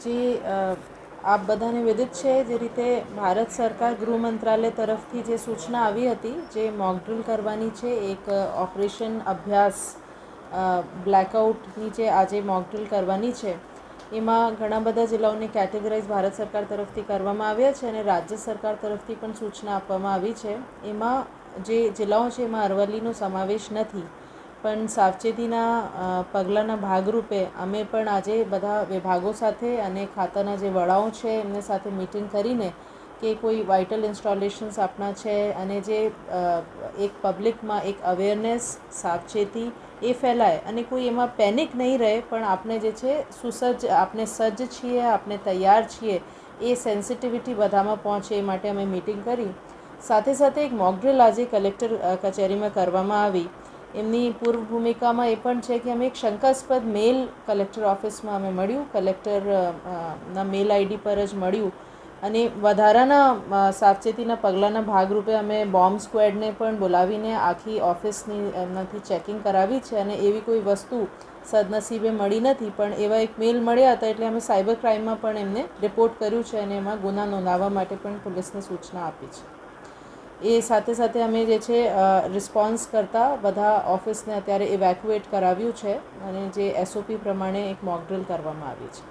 જે આપ બધાને વિદિત છે જે રીતે ભારત સરકાર ગૃહ મંત્રાલય તરફથી જે સૂચના આવી હતી જે મોકડ્રીલ કરવાની છે એક ઓપરેશન અભ્યાસ બ્લેકઆઉટની જે આજે મોકડ્રીલ કરવાની છે એમાં ઘણા બધા જિલ્લાઓને કેટેગરાઇઝ ભારત સરકાર તરફથી કરવામાં આવ્યા છે અને રાજ્ય સરકાર તરફથી પણ સૂચના આપવામાં આવી છે. એમાં જે જિલ્લાઓ છે એમાં અરવલ્લીનો સમાવેશ નથી, પણ સાવચેતીના પગલાંના ભાગરૂપે અમે પણ આજે બધા વિભાગો સાથે અને ખાતાના જે વડાઓ છે એમને સાથે મિટિંગ કરીને કે કોઈ વાઇટલ ઇન્સ્ટોલેશન્સ આપણા છે અને જે એક પબ્લિકમાં એક અવેરનેસ સાવચેતી એ ફેલાય અને કોઈ એમાં પેનિક નહીં રહે, પણ આપણે જે છે આપણે સજ્જ છીએ, આપણે તૈયાર છીએ, એ સેન્સિટિવિટી બધામાં પહોંચે એ માટે અમે મિટિંગ કરી. સાથે સાથે એક મોકડ્રીલ આજે કલેક્ટર કચેરીમાં કરવામાં આવી. એમની પૂર્વ ભૂમિકામાં એ પણ છે કે અમે એક શંકાસ્પદ મેલ કલેક્ટર ઓફિસમાં અમે મળ્યું, કલેક્ટરના મેલ આઈડી પર જ મળ્યું અને વધારાના સાવચેતીના પગલાંના ભાગરૂપે અમે બોમ્બ સ્ક્વોડને પણ બોલાવીને આખી ઓફિસની એમનાથી ચેકિંગ કરાવી છે અને એવી કોઈ વસ્તુ સદનસીબે મળી નથી, પણ એવા એક મેલ મળ્યા હતા એટલે અમે સાયબર ક્રાઇમમાં પણ એમને રિપોર્ટ કર્યું છે અને એમાં ગુના નોંધાવવા માટે પણ પોલીસને સૂચના આપી છે. એ સાથે સાથે અમે જે છે રિસ્પોન્સ કરતાં બધા ઓફિસને અત્યારે ઇવેક્યુએટ કરાવ્યું છે અને જે SOP પ્રમાણે એક મોકડ્રીલ કરવામાં આવી છે.